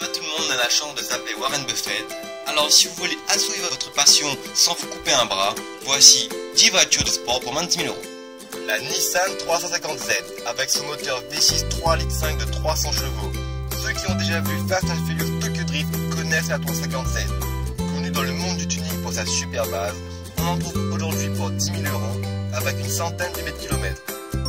Pas tout le monde a la chance de s'appeler Warren Buffett, alors si vous voulez assouvir votre passion sans vous couper un bras, voici 10 voitures de sport pour moins de 10 000 €. La Nissan 350Z avec son moteur V6 3,5 litres de 300 chevaux. Ceux qui ont déjà vu Fast and Furious Tokyo Drift connaissent la 350Z. Connue dans le monde du tuning pour sa super base, on en trouve aujourd'hui pour 10 000 € avec une centaine de mètres kilomètres.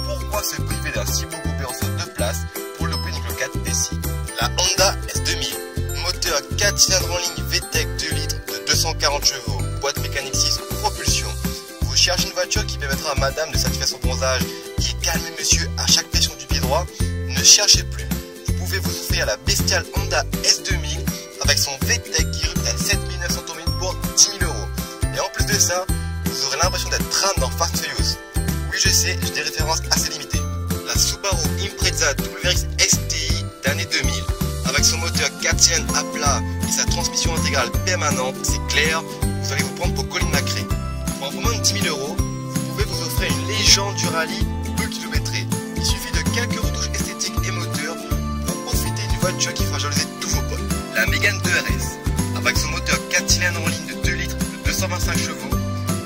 Pourquoi se priver d'un si beau coupé en saut 2 places pour le prix d'une cloquette ici? La Honda S2000, moteur 4 cylindres en ligne VTEC 2 litres de 240 chevaux, boîte mécanique 6, propulsion. Vous cherchez une voiture qui permettra à madame de satisfaire son bronzage et calmer monsieur à chaque pression du pied droit? Ne cherchez plus. Vous pouvez vous offrir la bestiale Honda S2000 avec son VTEC qui rute à 7 900 tours minute pour 10 000 €. Et en plus de ça, vous aurez l'impression d'être tram dans Fast and Furious. Oui, je sais, j'ai des références assez limitées. La Subaru Impreza WRX STI d'année 2000, avec son moteur 4 cylindres à plat et sa transmission intégrale permanente, c'est clair, vous allez vous prendre pour Colin McRae. Pour moins de 10 000 €, vous pouvez vous offrir une légende du rallye peu kilométrée. Il suffit de quelques retouches esthétiques et moteurs pour profiter d'une voiture qui fera jalouser tous vos potes. La Mégane 2RS, avec son moteur 4 cylindres en ligne de 2 litres de 225 chevaux,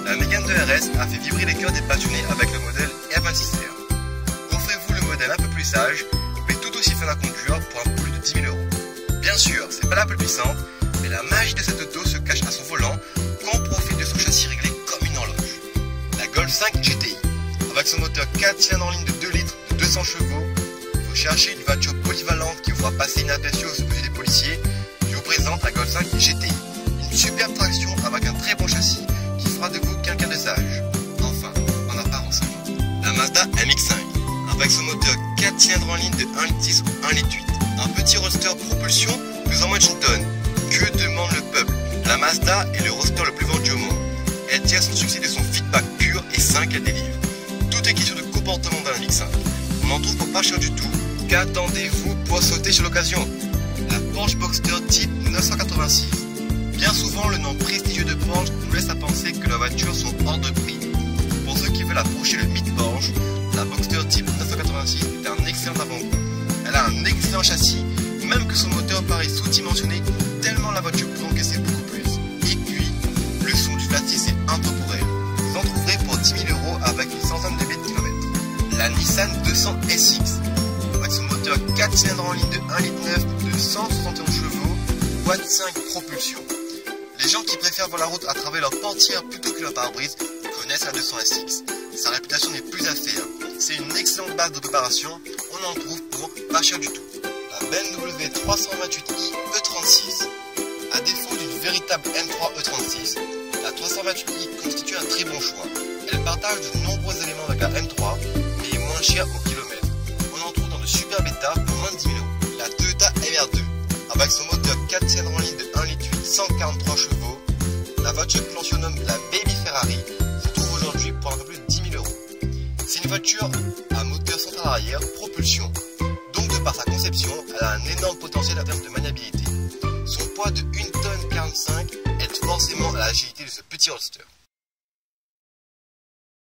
la Mégane 2RS a fait vibrer les cœurs des passionnés avec le modèle R26R. Offrez-vous le modèle un peu plus sage, mais tout aussi fun à conduire pour un peu plus de 10 000 €. Bien sûr, c'est pas la plus puissante, mais la magie de cette auto se cache à son volant quand on profite de son châssis réglé comme une horloge. La Golf 5 GTI, avec son moteur 4 cylindres en ligne de 2 litres de 200 chevaux, vous cherchez une voiture polyvalente qui vous fera passer inaperçue aux yeux des policiers. Je vous présente la Golf 5 GTI, une superbe traction avec un très bon châssis qui fera de vous quelqu'un de sage. Enfin, en apparence. La Mazda MX-5, avec son moteur 4 cylindres en ligne de 1,6 litres ou 1,8 litres. Un petit roadster propulsion plus en moins d'une tonne. Que demande le peuple? La Mazda est le roadster le plus vendu au monde. Elle tire son succès de son feedback pur et sain qu'elle délivre. Tout est question de comportement dans la MX-5. On en trouve pour pas cher du tout. Qu'attendez-vous pour sauter sur l'occasion? La Porsche Boxster type 986. Bien souvent, le nom prestigieux de Porsche nous laisse à penser que leurs voitures sont hors de prix. Pour ceux qui veulent approcher le mythe Porsche, la Boxster type 986 est un excellent avant-goût. Elle a un excellent châssis, même que son moteur paraît sous-dimensionné, tellement la voiture peut encaisser beaucoup plus. Et puis, le son du flat c'est intemporel. Vous en trouverez pour 10 000 € avec une centaine de mètres kilomètres. La Nissan 200 SX, avec son moteur 4 cylindres en ligne de 1,9 litres de 171 chevaux, boîte 5 propulsion. Les gens qui préfèrent voir la route à travers leur portière plutôt que leur pare-brise connaissent la 200 SX. Sa réputation n'est plus à faire. C'est une excellente base de préparation, on en trouve pour pas cher du tout. La BMW 328i E36. À défaut d'une véritable M3 E36, la 328i constitue un très bon choix. Elle partage de nombreux éléments avec la M3, mais est moins chère au kilomètre. On en trouve dans de superbes états pour moins de 10 000 €. La Toyota MR2, avec son moteur 4 cylindres en ligne de 1,8 litres 143 chevaux, la voiture que l'on surnomme la Baby Ferrari se trouve aujourd'hui pour un peu plus de 10 000 €. C'est une voiture à moteur central arrière, propulsion. Donc de par sa conception, elle a un énorme potentiel en termes de maniabilité. Son poids de 1,45 tonne aide forcément à l'agilité de ce petit roadster.